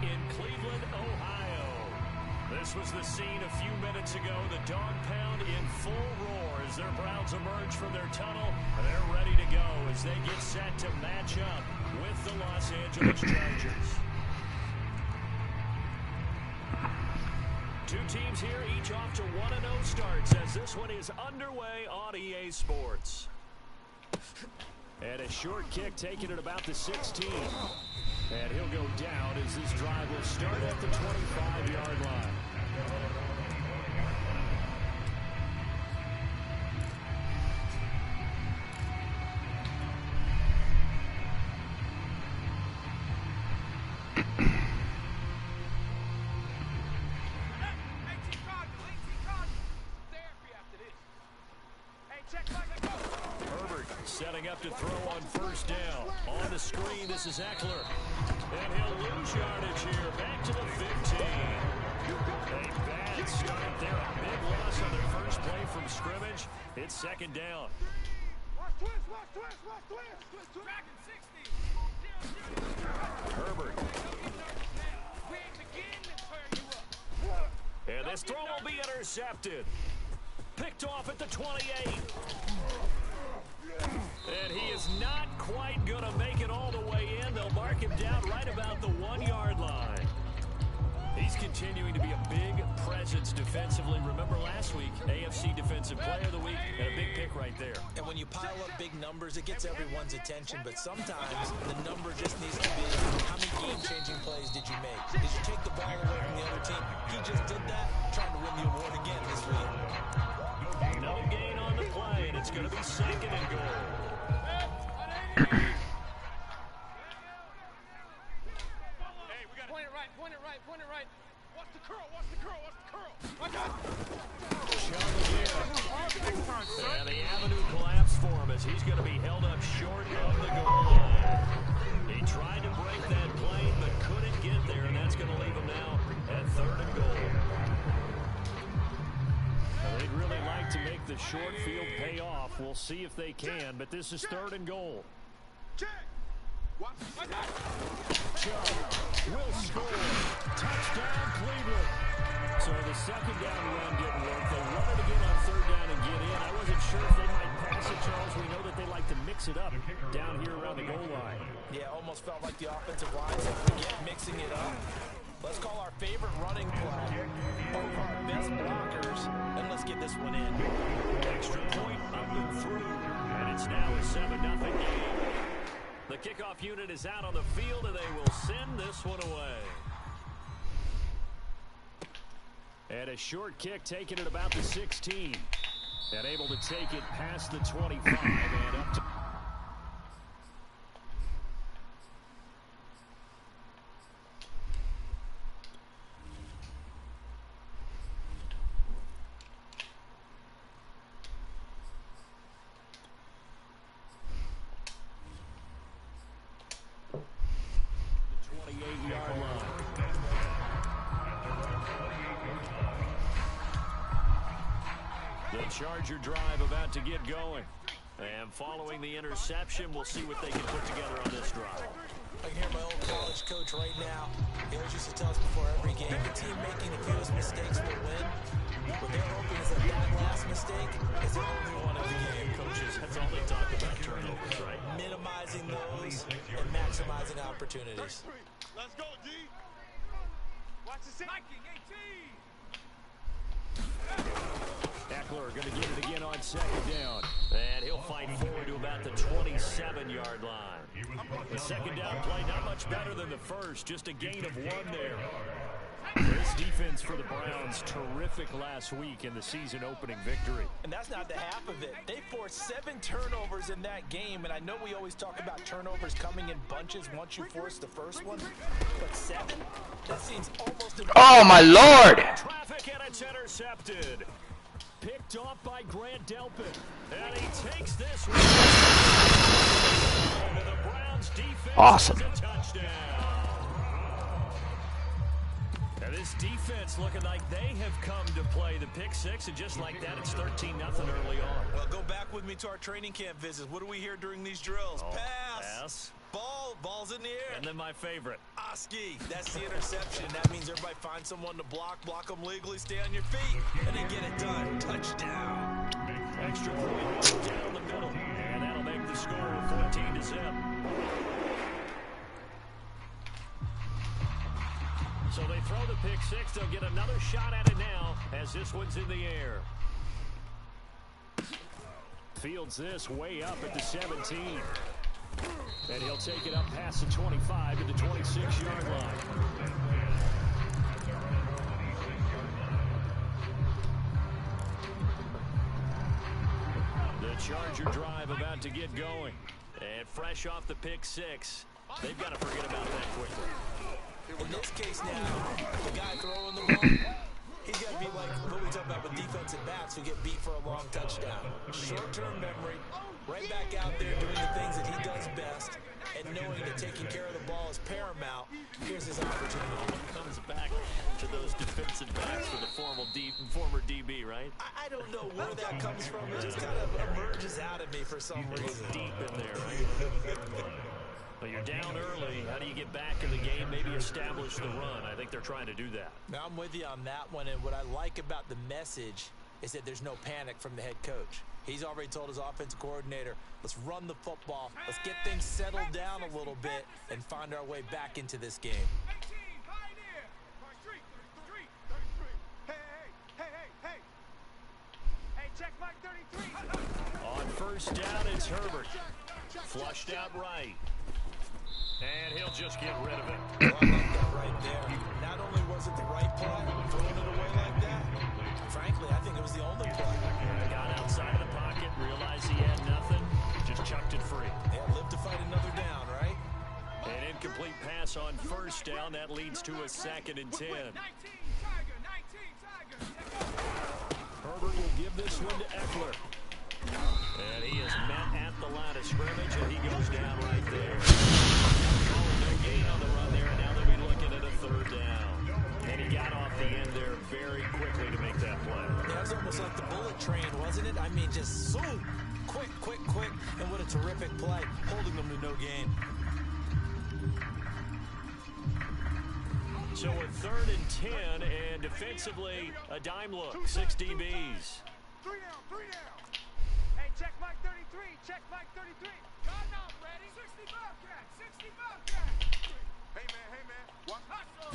in Cleveland, Ohio. This was the scene a few minutes ago. The dog pound in full roar as their Browns emerge from their tunnel. They're ready to go as they get set to match up with the Los Angeles Chargers. Two teams here, each off to 1-0 starts as this one is underway on EA Sports. And a short kick taken at about the 16. And he'll go down as this drive will start at the 25-yard line. Setting up to throw on first down. On the screen, this is Eckler. And he'll lose yardage here. Back to the 15. A bad start there. A big loss on their first play from scrimmage. It's second down. Herbert. And this throw will be intercepted. Picked off at the 28. And he is not quite going to make it all the way in. They'll mark him down right about the 1-yard line. He's continuing to be a big presence defensively. Remember last week, AFC Defensive Player of the Week, and a big pick right there. And when you pile up big numbers, it gets everyone's attention. But sometimes the number just needs to be, how many game-changing plays did you make? Did you take the ball away from the other team? He just did that, trying to win the award again this week. No gain on the play, and it's going to be second and goal. Point it right. Watch the curl. And the avenue collapsed for him as he's going to be held up short of the goal line. He tried to break that plane, but couldn't get there, and that's going to leave him now at third and goal. They'd really like to make the short field pay off. We'll see if they can, but this is third and goal. Chubb will score. Touchdown, Cleveland. So the second down run didn't work. They wanted to get on third down and get in. I wasn't sure if they might pass it, Charles. We know that they like to mix it up down here around the goal line. Yeah, almost felt like the offensive line said, forget mixing it up. Let's call our favorite running play over our best blockers, and let's get this one in. Extra point up and through, and it's now a 7-0 game. The kickoff unit is out on the field, and they will send this one away. And a short kick taken at about the 16. And able to take it past the 25 and up to... Charger drive about to get going. And following the interception, we'll see what they can put together on this drive. I can hear my old college coach right now. He always used to tell us before every game, the team making the fewest mistakes will win. What they're hoping is that last mistake is the only one of the game. Coaches, that's all they talk about, turnovers, right? Minimizing those and maximizing opportunities. Let's go, D. Watch the Nike 18. Eckler going to get it again on second down. And he'll fight forward to about the 27-yard line. The second down play not much better than the first, just a gain of 1 there. This defense for the Browns, terrific last week in the season-opening victory. And that's not the half of it. They forced 7 turnovers in that game, and I know we always talk about turnovers coming in bunches once you force the first one, but 7? That seems almost impossible. Oh, my Lord! Traffic, and it's intercepted. Picked off by Grant Delpit. And he takes this one. And the Browns defense awesome. Has a touchdown. And this defense looking like they have come to play the pick six, and just like that, it's 13-0 early on. Well, go back with me to our training camp visits. What do we hear during these drills? Oh, pass. Pass. Ball's in the air. And then my favorite. Gronkowski. That's the interception. That means everybody find someone to block them legally, stay on your feet, and then get it done. Touchdown. Extra point down the middle, and that'll make the score 14-0. So they throw the pick six. They'll get another shot at it now as this one's in the air. Fields this way up at the 17. And he'll take it up past the 25 to the 26-yard line. The Charger drive about to get going. And fresh off the pick six, they've got to forget about that quickly. In this case now, the guy throwing the ball, he's got to be like what we talk about with defensive backs who get beat for a long touchdown. Short-term memory, right back out there doing the things that he does best, and knowing that taking care of the ball is paramount. Here's his opportunity. Comes back to those defensive backs for the former DB, right? I don't know where that comes from. It just kind of emerges out of me for some reason. Deep in there, right? But you're down early. How do you get back in the game? Maybe establish the run. I think they're trying to do that. Now, I'm with you on that one, and what I like about the message is that there's no panic from the head coach. He's already told his offensive coordinator, let's run the football, let's get things settled down a little bit, and find our way back into this game. Check Mike 33. On first down, it's Herbert. Flushed out right. And he'll just get rid of it. Well, I like that right there. Not only was it the right play, throwing it away like that, frankly, I think it was the only play. Got outside of the pocket, realized he had nothing, just chucked it free. Yeah, live to fight another down, right? An incomplete pass on first down. That leads to a 2nd and 10. 19, Tiger, 19, Tiger. Herbert will give this one to Eckler. And he is met at the line of scrimmage, and he goes down right there. No gain on the run there, and now they'll be looking at a 3rd down. And he got off the end there very quickly to make that play. Yeah, it was almost like the bullet train, wasn't it? I mean, just zoom, quick, and what a terrific play, holding them to no gain. So a 3rd and 10, and defensively, a dime look, 6 DBs. 3 down. Hey, check Mike 33. Check Mike 33. God, now I'm ready. 60 Bobcat. Hey, man. Watch hustle.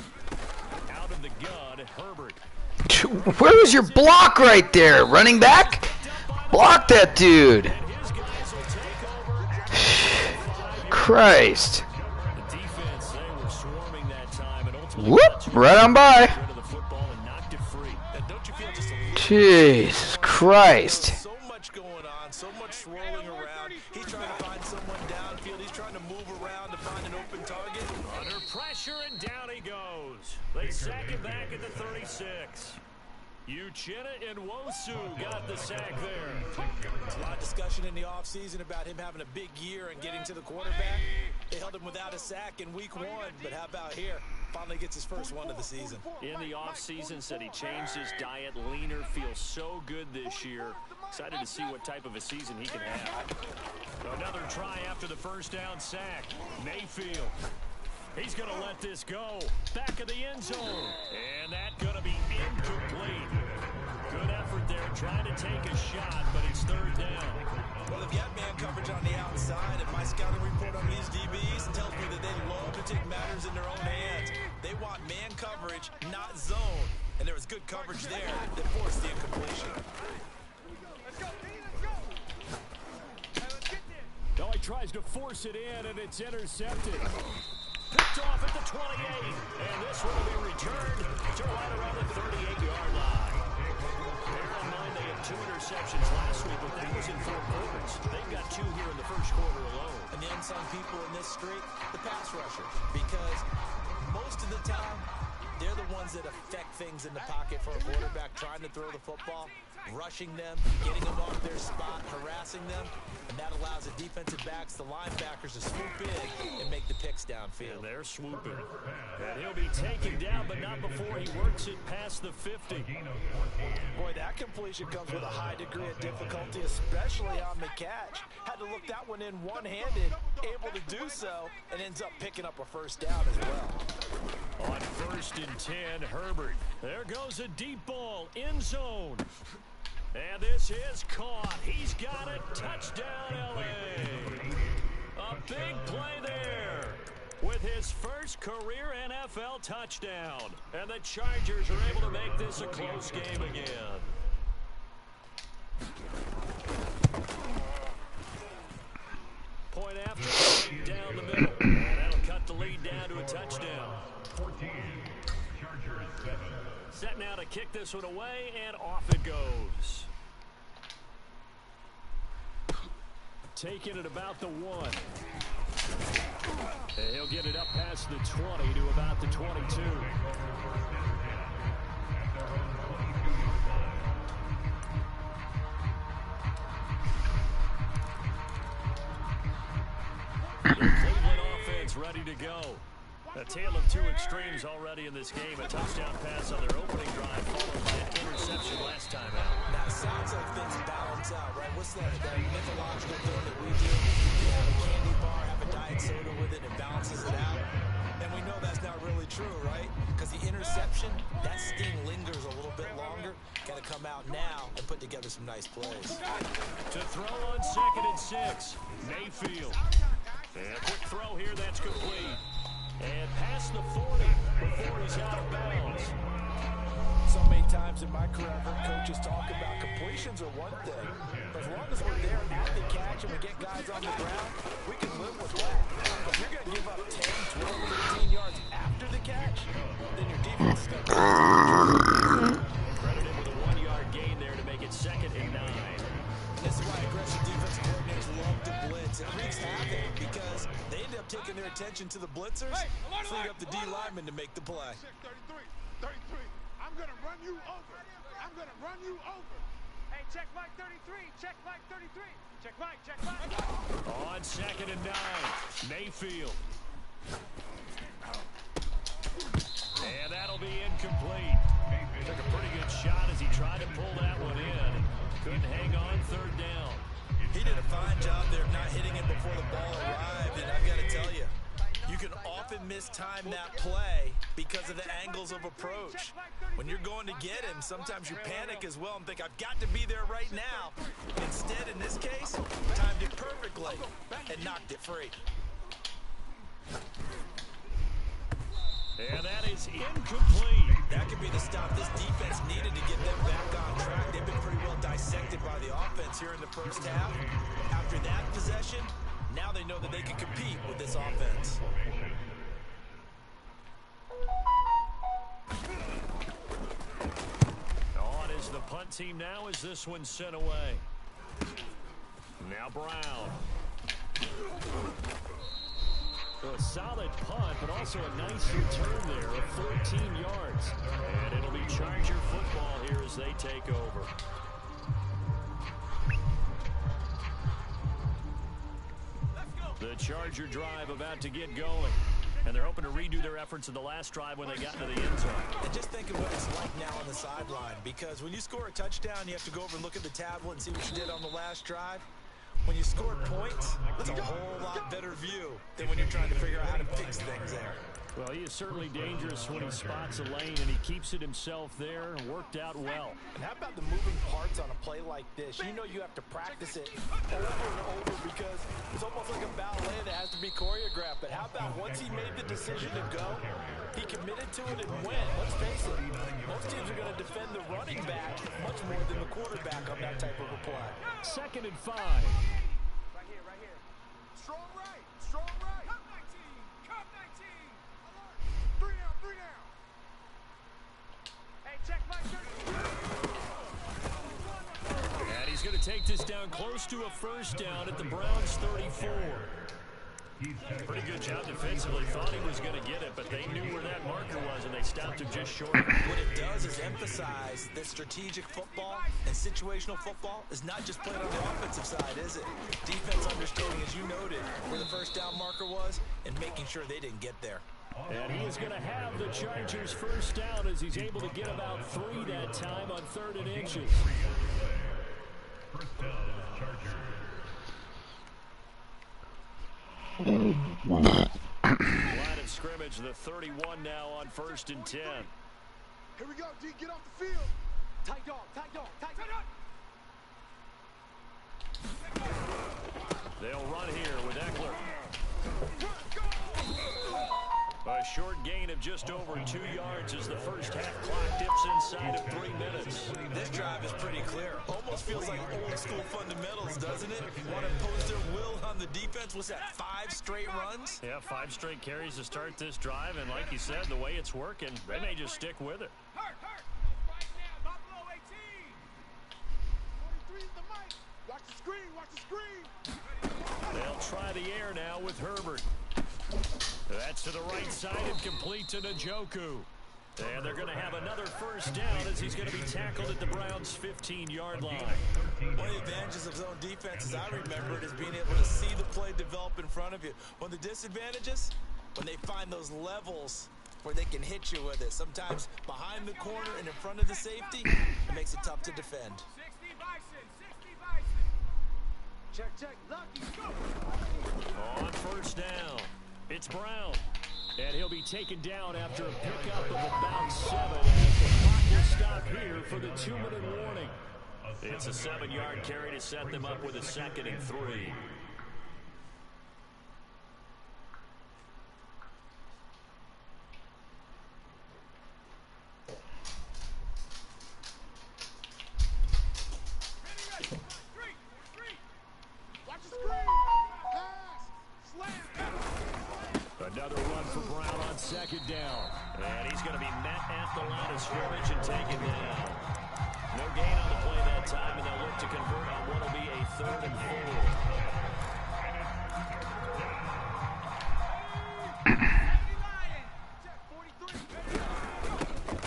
Out of the gun, Herbert. Where was your block right there? Running back? Block that dude. And his guys will take over. Christ. The defense, they were swarming that time, and ultimately Whoop, right on by. rid of the football and knocked it free. And don't you feel just a little Jesus Christ. so much going on, so much swirling around. He's trying to find someone downfield. He's trying to move around to find an open target. Under pressure, and down he goes. They sack him back at the 36. Uchenna and Wosu got the sack there. A lot of discussion in the offseason about him having a big year and getting to the quarterback. They held him without a sack in week 1, but how about here? Finally gets his first one of the season. In the offseason, said he changed his diet, leaner, feels so good this year. Excited to see what type of a season he can have. Another try after the first down sack. Mayfield. He's going to let this go. Back of the end zone. And that's going to be incomplete. Good effort there, trying to take a shot, but it's 3rd down. Well, if you have man coverage on the outside, and my scouting report on these DBs tells me that they love to take matters in their own hands. They want man coverage, not zone. And there was good coverage there that forced the incompletion. Let's go, D, let's go. Hey, let's get there. No, he tries to force it in, and it's intercepted. Picked off at the 28, and this one will be returned to right around the 38-yard line. Bear in mind they had 2 interceptions last week, but that was in 4 quarters. They've got 2 here in the first quarter alone. And the unsung people in this streak, the pass rushers. Because most of the time, they're the ones that affect things in the pocket for a quarterback, trying to throw the football, rushing them, getting them off their spot, harassing them, and that allows the defensive backs, the linebackers, to swoop in and make the picks downfield. And they're swooping. And he'll be taken down, but not before he works it past the 50. Boy, that completion comes with a high degree of difficulty, especially on the catch. Had to look that one in one-handed, able to do so, and ends up picking up a first down as well. On 1st and 10, Herbert. There goes a deep ball, end zone. And this is caught. He's got it. Touchdown, L.A. A big play there with his first career NFL touchdown. And the Chargers are able to make this a close game again. Point after, down the middle. And that'll cut the lead down to a touchdown. 14, Chargers 7. Set now to kick this one away, and off it goes. Taking it about the 1. And he'll get it up past the 20 to about the 22. The Cleveland offense ready to go. A tale of two extremes already in this game. A touchdown pass on their opening drive, followed by an interception last time out. Now, it sounds like things balance out, right? What's that mythological thing that we do? You have a candy bar, have a diet soda with it, and balances it out. And we know that's not really true, right? Because the interception, that sting lingers a little bit longer. Got to come out now and put together some nice plays. To throw on 2nd and 6, Mayfield. And a quick throw here, that's complete. And past the 40 before he's out of bounds. So many times in my career, I've heard coaches talk about completions are one thing, but as long as we're there at the catch and we get guys on the ground, we can live with that. But if you're going to give up 10, 12, 15 yards after the catch, then your defense is going to be credited with a 1-yard gain there to make it 2nd and 9. This is why aggressive defensive coordinators love to blitz. It wreaks havoc because they end up taking their attention to the blitzers, freeing up the D lineman to make the play. 33. I'm going to run you over. I'm going to run you over. Hey, check Mike 33. Check Mike 33. Check Mike. Check Mike. On 2nd and 9, Mayfield. And that'll be incomplete. Took a pretty good shot as he tried to pull that one in. Couldn't hang on 3rd down. He did a fine job there of not hitting it before the ball arrived, and I've got to tell you, you can often mistime that play because of the angles of approach. When you're going to get him, sometimes you panic as well and think, I've got to be there right now. Instead, in this case, timed it perfectly and knocked it free. And that is incomplete. That could be the stop this defense needed to get them back on track. They've been pretty well dissected by the offense here in the first half. After that possession, now they know that they can compete with this offense. On is the punt team now as this one's sent away. Now Brown. A solid punt, but also a nice return there of 14 yards. And it'll be Charger football here as they take over. The Charger drive about to get going. And they're hoping to redo their efforts in the last drive when they got into the end zone. And just think of what it's like now on the sideline. Because when you score a touchdown, you have to go over and look at the tablet and see what you did on the last drive. When you scored points, that's a whole lot better view than when you're trying to figure out how to fix things there. Well, he is certainly dangerous when he spots a lane, and he keeps it himself there and worked out well. And how about the moving parts on a play like this? You know you have to practice it over and over because it's almost like a ballet that has to be choreographed. But how about once he made the decision to go, he committed to it and went. Let's face it, most teams are going to defend the running back much more than the quarterback on that type of a play. 2nd and 5. Right here. Strong right. Cup 19. 3 down. Hey, check Mike 33. And he's going to take this down close to a first down at the Browns' 34. Pretty good job defensively. Thought he was going to get it, but they knew where that marker was, and they stopped him just short. What it does is emphasize that strategic football and situational football is not just played on the offensive side, is it? Defense understanding, as you noted, where the first down marker was and making sure they didn't get there. And he is going to have the Chargers first down as he's able to get about 3 that time on 3rd and inches. First down, Chargers. Line of scrimmage, the 31 now on 1st and 10. Here we go, D. Get off the field. Tight dog, tight dog, tight dog. They'll run here with Eckler. A short gain of just over 2 yards as the first half clock dips inside of 3 minutes. This drive is pretty clear. Almost feels like old school fundamentals, doesn't it? Want to impose their will on the defense. What's that, 5 straight runs? Yeah, 5 straight carries to start this drive, and like you said, the way it's working, they may just stick with it. Hurt. Right now, Buffalo 18. 43 is the mic. Watch the screen, watch the screen. They'll try the air now with Herbert. That's to the right side and complete to Njoku. And they're going to have another first down as he's going to be tackled at the Browns' 15-yard line. One of the advantages of zone defense, as I remember it, is being able to see the play develop in front of you. One of the disadvantages, when they find those levels where they can hit you with it. Sometimes behind the corner and in front of the safety, it makes it tough to defend. 60 Bison. Check. Lucky, go. On first down, it's Brown. And he'll be taken down after a pickup of about 7. And the clock will stop here for the 2-minute warning. It's a 7-yard carry to set them up with a 2nd and 3. Watch the screen. Pass. Slam. Another run for Brown on 2nd down. And he's going to be met at the line of scrimmage and taken down. No gain on the play that time, and they'll look to convert on what will be a 3rd and 4.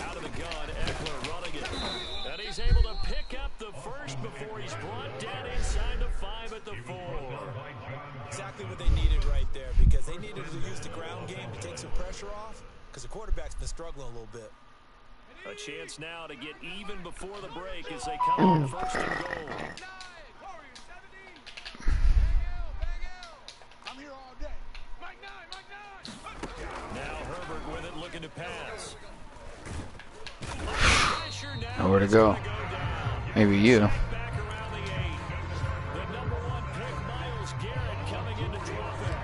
Out of the gun, Eckler running it. And he's able to pick up the first before he's brought down inside the 5 at the 4. Exactly what they needed right there, because they needed to use the ground game to take some pressure off, because the quarterback's been struggling a little bit. A chance now to get even before the break as they come on 1st and goal. I'm here all day. Mike 9. Now Herbert with it, looking to pass. Nowhere to go. Maybe you. Back around the 8. The number 1 pick, Myles Garrett, coming in to drop it.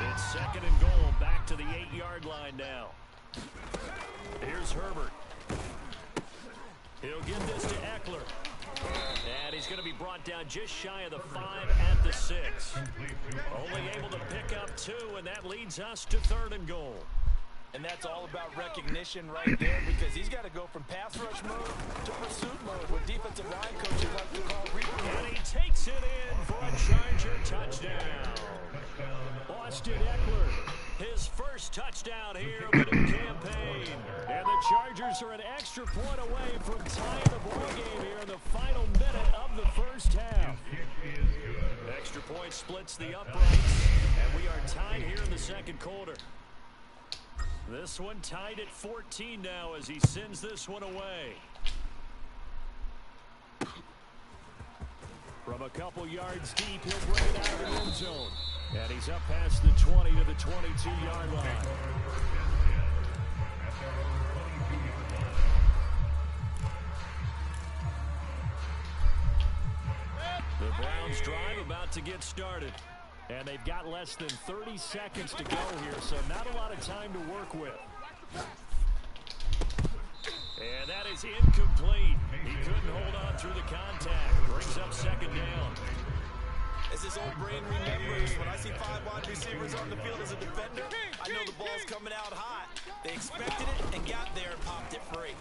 It's 2nd and goal, back to the 8-yard line now. Here's Herbert. He'll give this to Eckler. And he's going to be brought down just shy of the 5 at the 6. Only able to pick up 2, and that leads us to 3rd and goal. And that's all about recognition right there, because he's got to go from pass rush mode to pursuit mode, what defensive line coaches like to call read. And he takes it in for a Charger touchdown. Austin Eckler, his first touchdown here of the new campaign. And the Chargers are an extra point away from tying the ball game here in the final minute of the first half. Extra point splits the uprights, and we are tied here in the 2nd quarter. This one tied at 14 now as he sends this one away. From a couple yards deep, he'll bring it out of the end zone. And he's up past the 20 to the 22-yard line. The Browns drive about to get started. And they've got less than 30 seconds to go here, so not a lot of time to work with. And that is incomplete. He couldn't hold on through the contact. Brings up 2nd down. As this old brain remembers, when I see 5 wide receivers on the field as a defender, I know the ball's coming out hot. They expected it and got there and popped it free.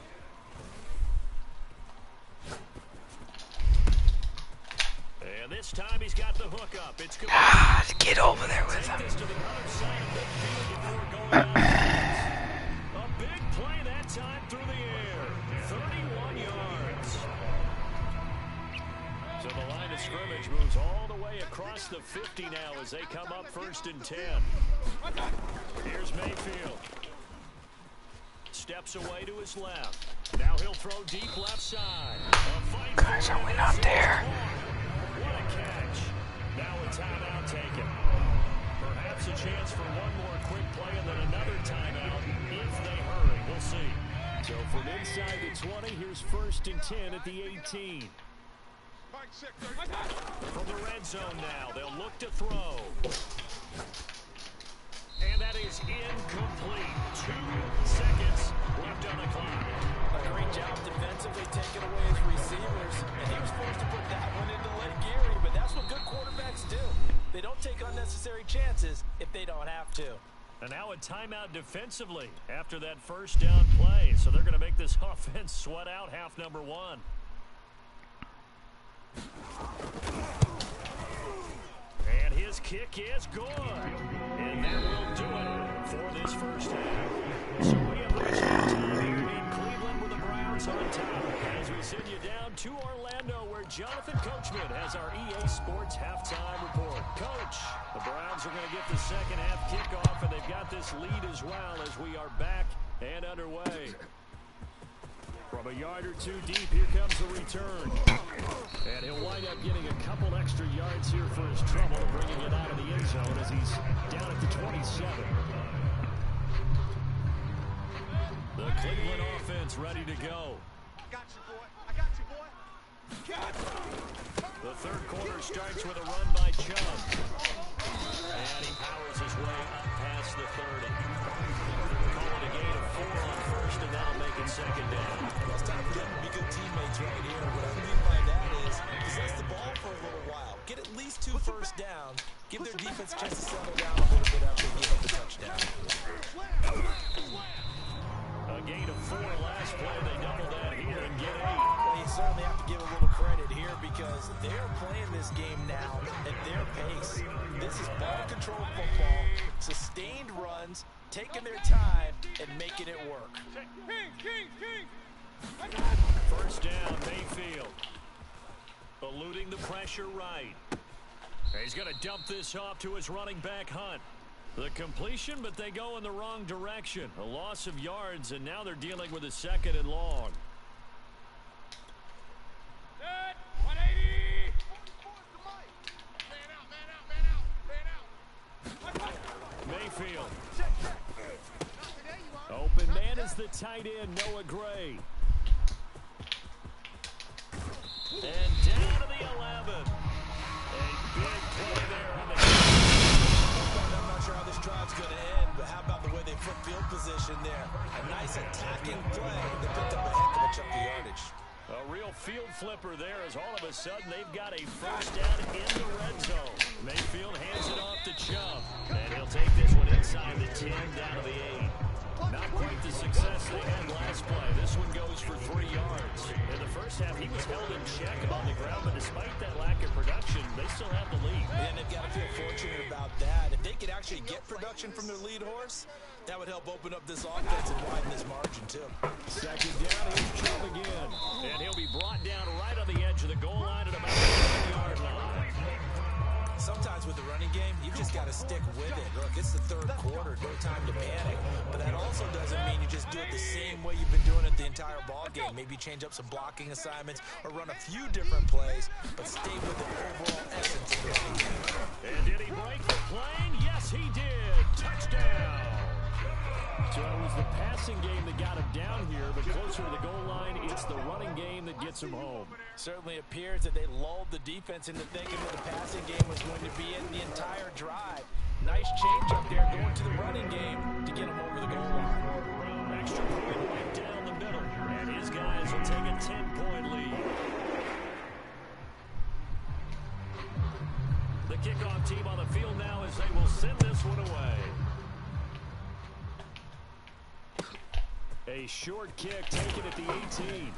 And this time he's got the hook up. It's good. Get over there with him. This to the other side of midfield before going out. A big play that time through the air. 31 yards. So the line of scrimmage moves all the way across the 50 now as they come up 1st and 10. Here's Mayfield. Steps away to his left. Now he'll throw deep left side. Guys, are we not there? What a catch. Now a timeout taken. Perhaps a chance for one more quick play and then another timeout if they hurry. We'll see. So from inside the 20, here's 1st and 10 at the 18. From the red zone now, they'll look to throw. And that is incomplete. 2 seconds left on the clock. A great job defensively taking away his receivers, and he was forced to put that one into Len Geary, but that's what good quarterbacks do. They don't take unnecessary chances if they don't have to. And now a timeout defensively after that 1st down play. So they're going to make this offense sweat out half number 1. And his kick is good. And that will do it for this 1st half. So we have reached time here in Cleveland with the Browns on top. As we send you down to Orlando where Jonathan Coachman has our EA Sports halftime report. Coach, the Browns are going to get the 2nd half kickoff, and they've got this lead as well as we are back and underway. From a yard or 2 deep, here comes the return. And he'll wind up getting a couple extra yards here for his trouble, bringing it out of the end zone as he's down at the 27. The Cleveland offense ready to go. I got you, boy. I got you, boy. The 3rd quarter starts with a run by Chubb. And he powers his way up past the 30. Call it a gain of 4 on 1st, and that'll make it 2nd down. It's time for them to be good teammates right here. What I mean by that is possess the ball for a little while. Get at least 2 first downs. Give their defense a chance to settle down a little bit after they give up the touchdown. A gain of 4 last play. They double that here and get 8. Well, you certainly have to give a little credit here because they're playing this game now at their pace. This is ball control football, sustained runs, taking their time and making it work. First down, Mayfield. Eluding the pressure right. He's going to dump this off to his running back, Hunt. The completion, but they go in the wrong direction. A loss of yards, and now they're dealing with a 2nd and long. Set, 180. Man out. Mayfield. Open man is the tight end, Noah Gray. And down to the 11. A big play there on the I'm not sure how this drive's going to end, but how about the way they flip field position there? A nice attacking play that picked up a heck of a chunk of yardage. A real field flipper there as all of a sudden they've got a 1st down in the red zone. Mayfield hands it off to Chubb. And he'll take this one inside the 10 down to the 8. Not quite the success they had last play. This one goes for 3 yards. In the 1st half, he was held in check on the ground, but despite that lack of production, they still have the lead. And they've got to feel fortunate about that. If they could actually get production from their lead horse, that would help open up this offense and widen this margin, too. 2nd down, here's Chubb again. And he'll be brought down right on the edge of the goal line at about the 7-yard line. Sometimes with the running game, you've just got to stick with it. Look, it's the 3rd quarter, no time to panic. But that also doesn't mean you just do it the same way you've been doing it the entire ball game. Maybe change up some blocking assignments or run a few different plays, but stay with the overall essence of the running game. And did he break the plane? Yes, he did. Touchdown. So it was the passing game that got him down here, but closer to the goal line, it's the running game that gets him home. Certainly appears that they lulled the defense into thinking that the passing game was going to be in the entire drive. Nice change up there going to the running game to get him over the goal line. Extra point right down the middle, and his guys will take a 10-point lead. The kickoff team on the field now as they will send this one away. A short kick taken at the 18.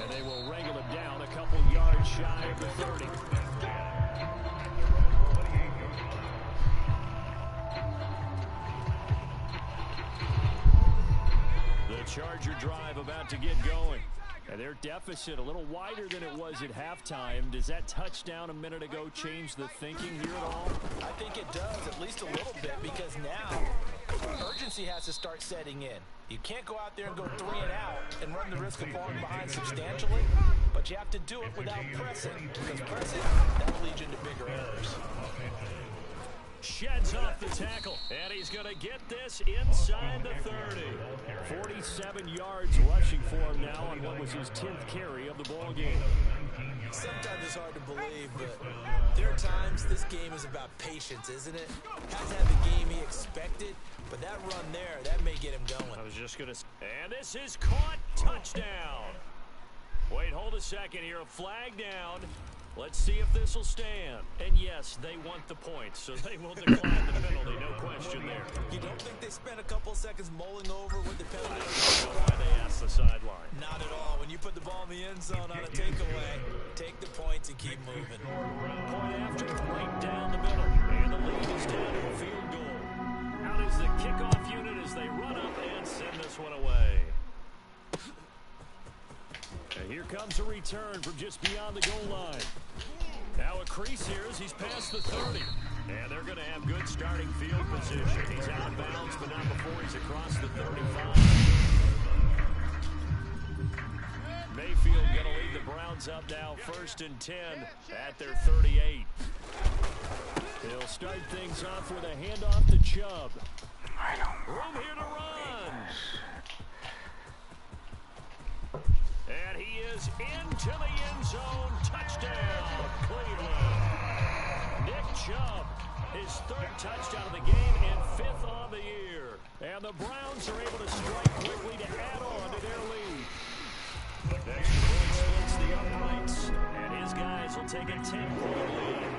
And they will wrangle him down a couple yards shy of the 30. Charger drive about to get going. And their deficit a little wider than it was at halftime. Does that touchdown a minute ago change the thinking here at all? I think it does, at least a little bit, because now urgency has to start setting in. You can't go out there and go 3 and out and run the risk of falling behind substantially, but you have to do it without pressing, because pressing, that'll lead you into bigger errors. Sheds off the tackle, and he's going to get this inside the 30. 47 yards rushing for him now on what was his 10th carry of the ball game. Sometimes it's hard to believe, but there are times this game is about patience, isn't it? Hasn't had the game he expected, but that run there, that may get him going. I was just going to... And this is caught. Touchdown. Wait, hold a second here. A flag down. Let's see if this will stand. And yes, they want the points, so they will decline the penalty, no question there. You don't think they spent a couple seconds mulling over with the penalty? I don't know why they asked the sideline. Not at all. When you put the ball in the end zone on a takeaway, take the points and keep moving. Point after, right down the middle. And the lead is down to a field goal. Out is the kickoff unit as they run up and send this one away. And here comes a return from just beyond the goal line. Now a crease here as he's past the 30. And they're going to have good starting field position. He's out of bounds, but not before he's across the 35. Mayfield going to lead the Browns up now 1st and 10 at their 38. He'll start things off with a handoff to Chubb. Room here to run. And he is into the end zone. Touchdown, Cleveland. Nick Chubb, his 3rd touchdown of the game and 5th on the year. And the Browns are able to strike quickly to add on to their lead. Extra point splits the uprights, and his guys will take a 10-point lead.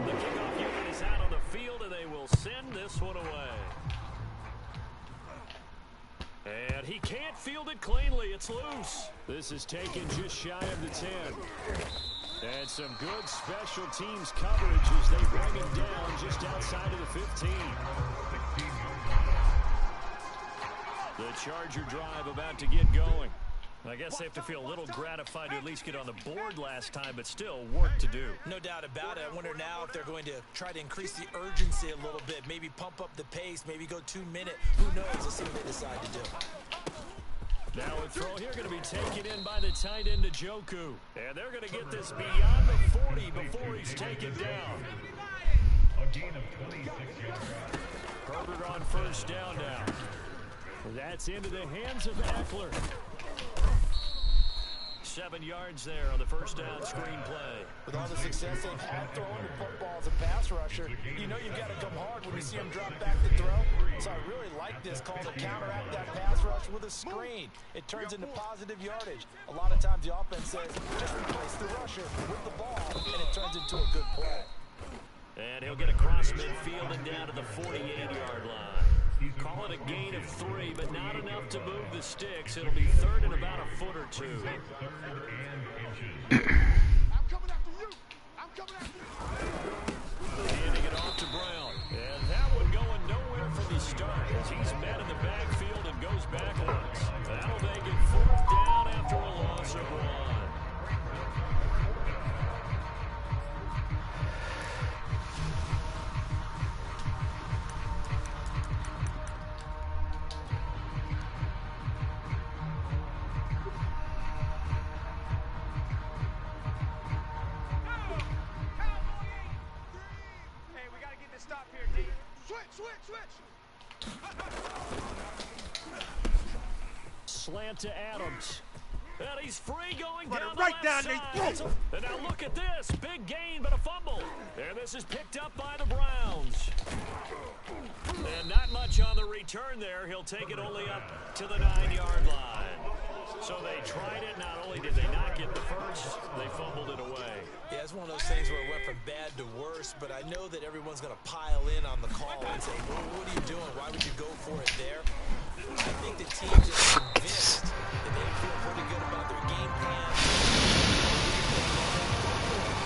The kickoff unit is out on the field, and they will send this one away. And he can't field it cleanly. It's loose. This is taken just shy of the 10. And some good special teams coverage as they bring him down just outside of the 15. The Charger drive about to get going. I guess they have to feel a little gratified to at least get on the board last time, but still work to do. No doubt about it. I wonder now if they're going to try to increase the urgency a little bit, maybe pump up the pace, maybe go 2-minute. Who knows? Let's see what they decide to do. Now a throw here going to be taken in by the tight end Njoku. And they're going to get this beyond the 40 before he's taken down. Herbert on 1st down now. That's into the hands of Eckler. 7 yards there on the 1st down screen play. With all the success they've had throwing the football as a pass rusher, you know you've got to come hard when you see him drop back to throw. So I really like this call to counteract that pass rush with a screen. It turns into positive yardage. A lot of times the offense says, just replace the rusher with the ball, and it turns into a good play. And he'll get across midfield and down to the 48-yard line. Call it a gain of 3, but not enough to move the sticks. It'll be 3rd and about a foot or 2. I'm coming after you. I'm coming after you. Handing it off to Brown. And that one going nowhere from the start as he's met in the backfield and goes backwards. That'll make it 4th down after a loss of 1. Slant to Adams. And he's free going down the left side. And now look at this. Big gain, but a fumble. And this is picked up by the Browns. And not much on the return there. He'll take it only up to the 9-yard line. So they tried it. Not only did they not get the first, they fumbled it away. Yeah, it's one of those things where it went from bad to worse, but I know that everyone's going to pile in on the call and say, well, what are you doing? Why would you go for it there? I think the team is convinced that they feel pretty good about their game plan.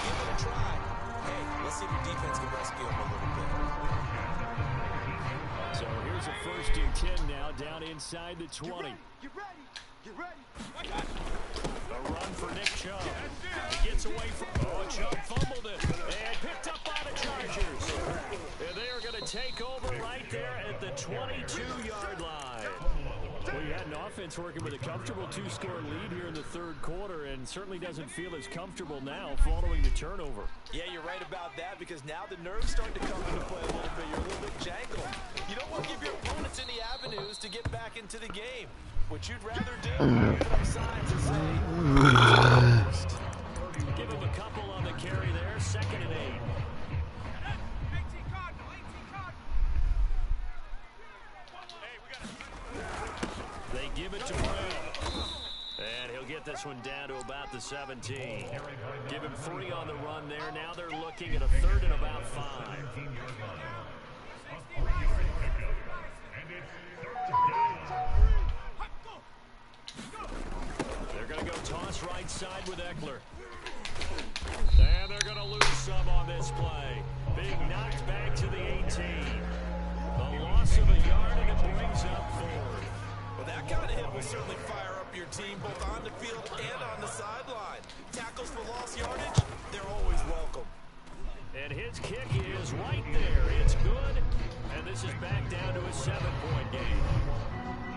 Give it a try. Hey, let's see if the defense can rescue them a little bit. So here's a 1st and 10 now, down inside the 20. Get ready. Get ready. A run for Nick Chubb. Gets away from... Oh, Chubb fumbled it. And picked up by the Chargers. And they are going to take over right there at the 22-yard line. Well, you had an offense working with a comfortable 2-score lead here in the third quarter, and certainly doesn't feel as comfortable now following the turnover. Yeah, you're right about that, because now the nerves start to come into play a little bit. You're a little bit jangled. You don't want to give your opponents any avenues to get back into the game. What you'd rather do is put up signs and say, give him a couple on the carry there, 2nd and 8. They give it to Brown. And he'll get this one down to about the 17. Give him 3 on the run there. Now they're looking at a 3rd and about 5. They're going to go toss right side with Eckler. And they're going to lose some on this play. Being knocked back to the 18. The loss of a yard, and it brings up 4th. well, that kind of hit will certainly fire up your team both on the field and on the sideline. Tackles for lost yardage, they're always welcome. And his kick is right there. It's good. And this is back down to a 7-point game.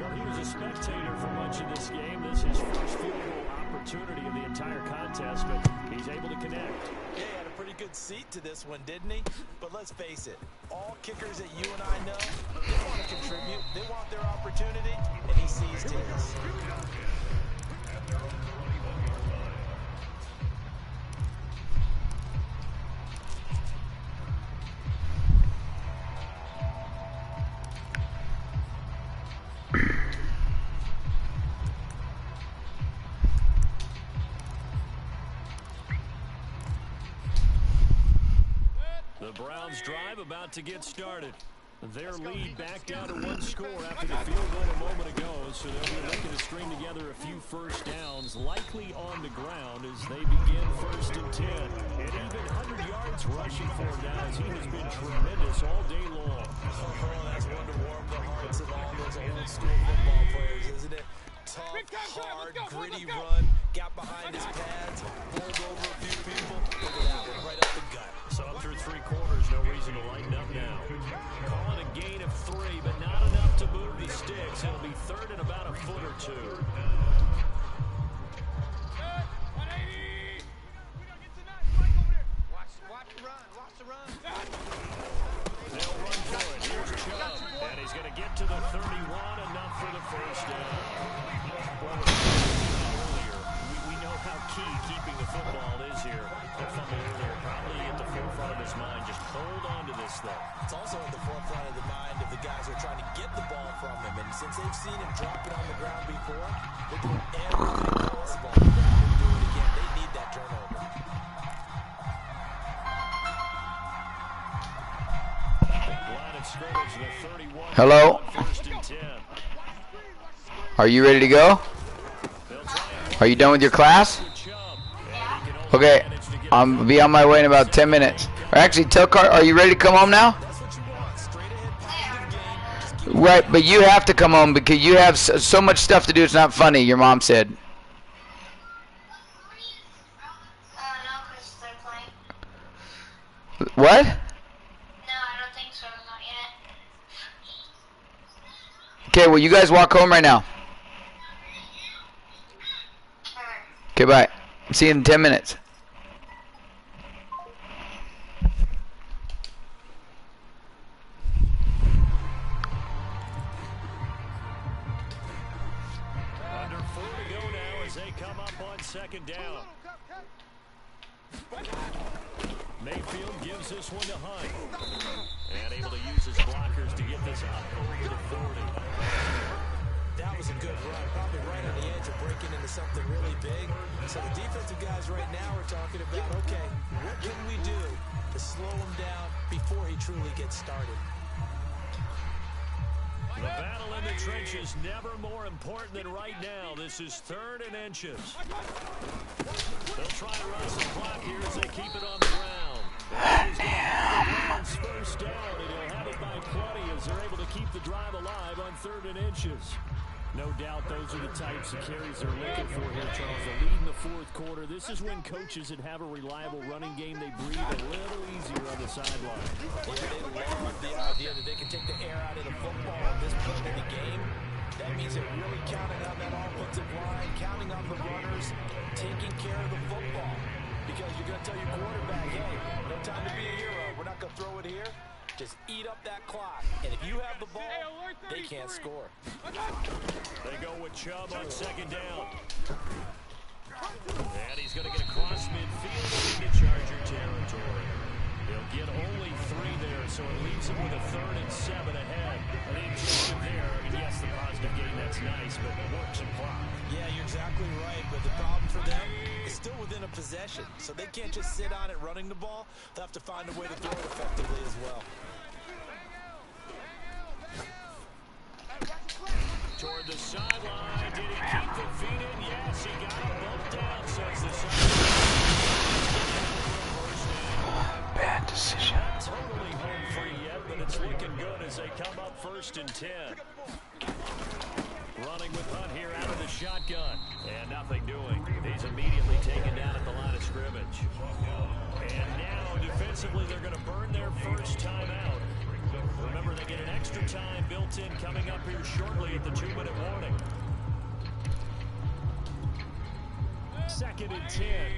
Well, he was a spectator for much of this game. This is his first field goal opportunity of the entire contest, but he's able to connect. Yeah, he had a pretty good seat to this one, didn't he? But let's face it, all kickers that you and I know, they want to contribute. They want their opportunity, and he seized his. The Browns drive about to get started. Their lead back down to 1 score after the field goal a moment ago, so they'll be looking to string together a few first downs, likely on the ground as they begin 1st and 10. And even 100 yards rushing for him now, as he has been tremendous all day long. Oh, that's one to warm the hearts of all those old school football players, isn't it? Tough, hard, gritty run, got behind his pads, bowled over a few people. Look at that one, right up the gut. So up through 3 quarters, no reason to lighten up now. Call it a gain of 3, but not enough to move the sticks. It'll be 3rd and about a foot or 2. Watch the run. They'll run for it. Here's Chubb, and he's going to get to the 31, enough for the first down. Well, earlier, we know how key keeping the football is here. That fumble earlier probably at the forefront of his mind. Just hold on to this thing. It's also at the forefront of the mind of the guys who are trying to get the ball from him. And since they've seen him drop it on the ground before, they're doing everything possible to grab him do it again. They need that turnover. Line of scrimmage, the 31. Hello? 1st and 10. Are you ready to go? Are you done with your class? Okay, I'll be on my way in about 10 minutes. Or actually, tell Car, are you ready to come home now? Right, but you have to come home because you have so much stuff to do. It's not funny, your mom said. No, because they're playing. What? No, I don't think so. Not yet. Okay, well, you guys walk home right now. Okay, bye. See you in 10 minutes. Under 4 to go now as they come up on 2nd down. Mayfield gives this one to Hunt. And able to use his blockers to get this up over to 40. That was a good run, probably right on the edge of breaking into something really big. So the defensive guys right now are talking about, okay, what can we do to slow him down before he truly gets started? The battle in the trenches never more important than right now. This is 3rd and inches. They'll try to run some clock here as they keep it on the ground. That is going to have the Browns first down, and he'll have it by plenty as they're able to keep the drive alive on 3rd for here, Charles. The lead in the fourth quarter. This is when coaches that have a reliable running game, they breathe a little easier on the sideline. Yeah, they love the idea that they can take the air out of the football at this point in the game. That means they're really counting on that offensive line, counting on the runners, taking care of the football. Because you're going to tell your quarterback, hey, no time to be a hero. We're not going to throw it here. Just eat up that clock. And if you have the ball, they can't score. They go with Chubb on second down. And he's going to get across midfield into Charger territory. He'll get only 3 there, so it leaves him with a 3rd and 7 ahead. I think there, I mean, yes, the positive gain, that's nice, but it works and clock. Yeah, you're exactly right, but the problem for them is still within a possession, so they can't just sit on it running the ball. They'll have to find a way to throw it effectively as well. Toward the sideline, did he keep the feet in? Yes, he got him bumped down, says the sideline. Bad decision. Not totally home free yet, but it's looking good as they come up 1st and 10. Running with Hunt here out of the shotgun. And nothing doing. He's immediately taken down at the line of scrimmage. And now, defensively, they're going to burn their first time out. Remember, they get an extra time built in coming up here shortly at the 2-minute warning. 2nd and 10.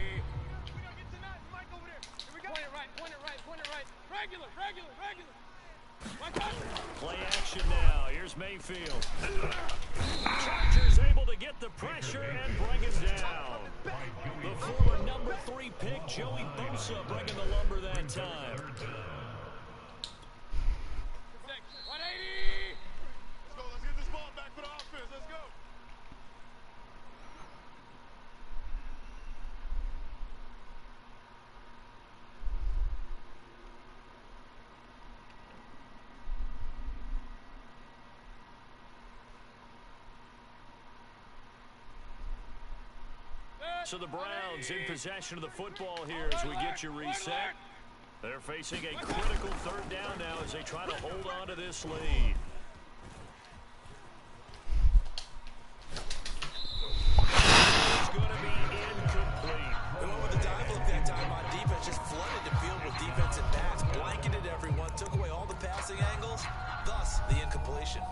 Play action now. Here's Mayfield. Chargers able to get the pressure and bring him down. The former number 3 pick, Joey Bosa, bringing the lumber that time. 180. Let's go. Let's get this ball back for the offense. Let's go. So the Browns in possession of the football here as we get you reset. They're facing a critical 3rd down now as they try to hold on to this lead. It's going to be incomplete. They went with the dive look that time on defense, just flooded the field with defensive backs, blanketed everyone, took away all the passing angles, thus the incompletion.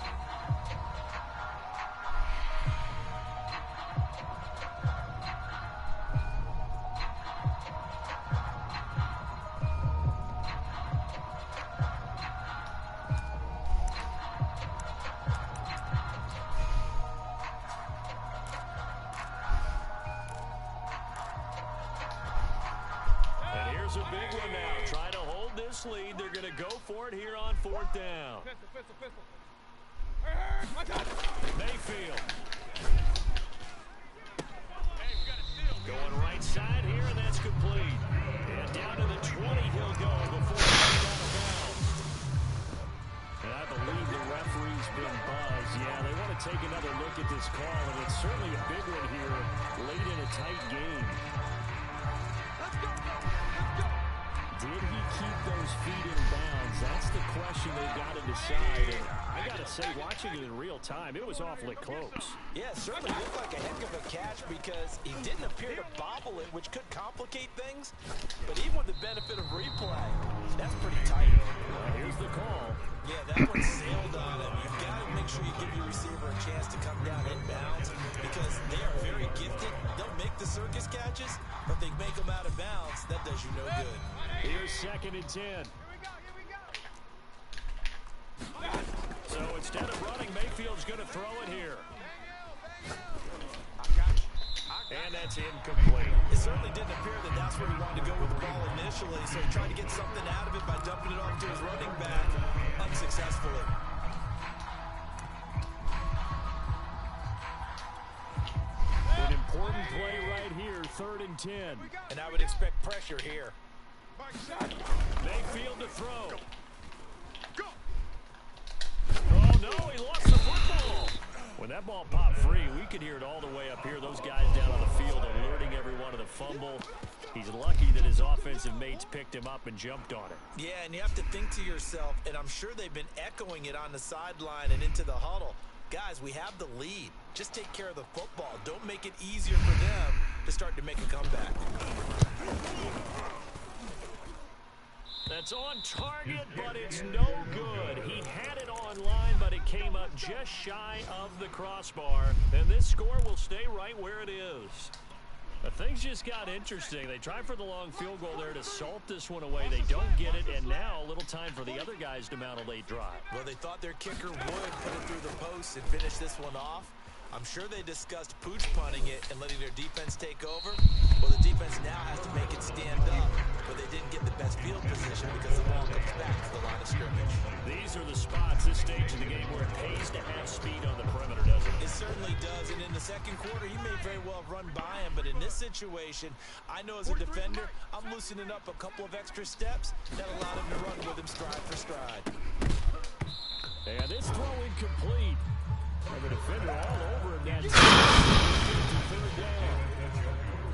A big one now, trying to hold this lead. They're going to go for it here on 4th down. Mayfield. Going right side here, and that's complete. And down to the 20 he'll go before he goes out of bounds. And I believe the referee's been buzzed. Yeah, they want to take another look at this call, and it's certainly a big one here late in a tight game. Did he keep those feet in bounds? That's the question they've got to decide. And I got to say, watching it in real time, it was awfully close. Yeah, it certainly looked like a heck of a catch because he didn't appear to bobble it, which could complicate things. But even with the benefit of replay, that's pretty tight. Here's the call. Yeah, that one sailed on him. You've got to make sure you give your receiver a chance to come down inbounds because they are very gifted. They'll make the circus catches, but they make them out of bounds. That does you no good. Here's 2nd and 10. So instead of running, Mayfield's going to throw it here. And that's incomplete. It certainly didn't appear that that's where he wanted to go with the ball initially, so he tried to get something out of it by dumping it off to his running back unsuccessfully. An important play right here, 3rd and 10. And I would expect pressure here. Mayfield to throw. Oh, no, he lost the football. When that ball popped free, we could hear it all the way up here. Those guys down on the field alerting everyone of the fumble. He's lucky that his offensive mates picked him up and jumped on it. Yeah, and you have to think to yourself, and I'm sure they've been echoing it on the sideline and into the huddle. Guys, we have the lead. Just take care of the football. Don't make it easier for them to start to make a comeback. That's on target, but it's no good. He had it online, but it came up just shy of the crossbar. And this score will stay right where it is. But things just got interesting. They tried for the long field goal there to salt this one away. They don't get it, and now a little time for the other guys to mount a late drive. Well, they thought their kicker would put it through the post and finish this one off. I'm sure they discussed pooch punting it and letting their defense take over. Well, the defense now has to make it stand up, but they didn't get the best field position because the ball comes back to the line of scrimmage. These are the spots, this stage of the game, where it pays to have speed on the perimeter, doesn't it? It certainly does, and in the second quarter, he may very well run by him, but in this situation, I know as a defender, I'm loosening up a couple of extra steps that allowed him to run with him stride for stride. And this throw incomplete. And the defender all over him. That third down.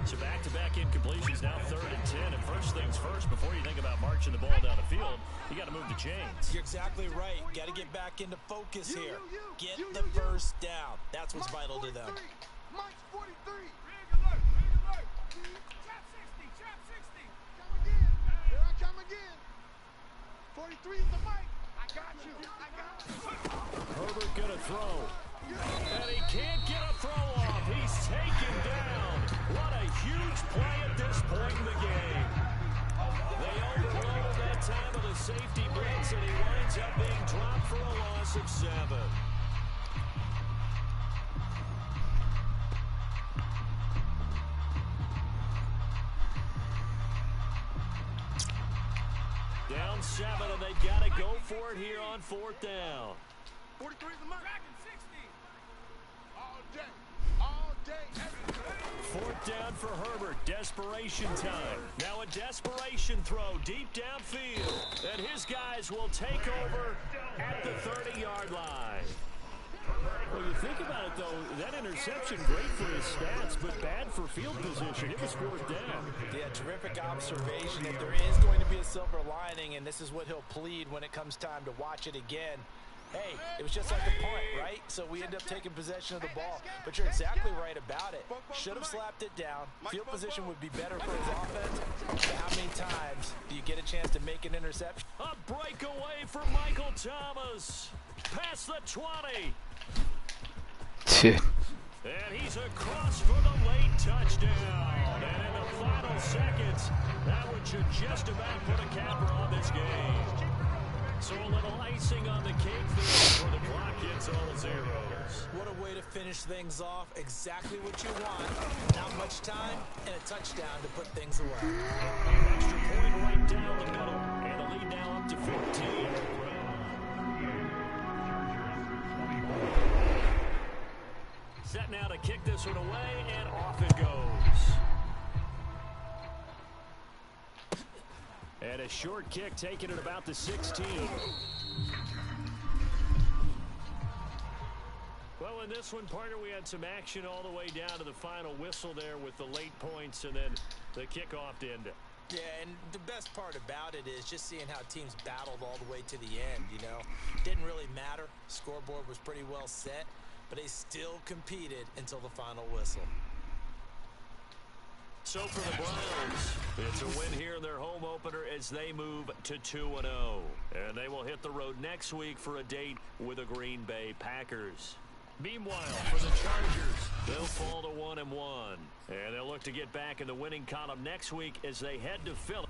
So back-to-back incompletions, now 3rd and 10. And first things first, before you think about marching the ball down the field, you got to move the chains. You're exactly right. Got to get back into focus here. Get the first down. That's what's vital to them. Mike's 43. Rig alert. Trap 60. Come again. Here I come again. 43 is the mic. I got you. Herbert gonna throw. And he can't get a throw off. He's taken down. What a huge play at this point in the game. They overloaded that time of the safety blitz, and he winds up being dropped for a loss of 7. Down 7, and they've got to go for it here on 4th down. 43 is the mic. Dragon 60. All day, every day. 4th down for Herbert. Desperation time. Now a desperation throw deep downfield. And his guys will take over at the 30-yard line. Well, you think about it, though, that interception, great for his stats, but bad for field position. It was 4th down. Yeah, terrific observation. If there is going to be a silver lining, and this is what he'll plead when it comes time to watch it again, hey, it was just like a punt, right? So we end up taking possession of the ball. But you're exactly right about it. Should have slapped it down. Field position would be better for his offense. But how many times do you get a chance to make an interception? A breakaway for Michael Thomas. Past the 20. And he's across for the late touchdown. And in the final seconds, that one should just about put a capper on this game. So a little icing on the cake before the clock hits all zeros. What a way to finish things off. Exactly what you want. Not much time and a touchdown to put things away. Extra point right down the middle. And the lead now up to 14. Set now to kick this one away, and off it goes. And a short kick taken at about the 16. Well, in this one, partner, we had some action all the way down to the final whistle there with the late points and then the kickoff to end it. Yeah, and the best part about it is just seeing how teams battled all the way to the end, you know. Didn't really matter. Scoreboard was pretty well set, but they still competed until the final whistle. So for the Browns, it's a win here in their home opener as they move to 2-0. And they will hit the road next week for a date with the Green Bay Packers. Meanwhile, for the Chargers, they'll fall to 1-1. And they'll look to get back in the winning column next week as they head to Philly.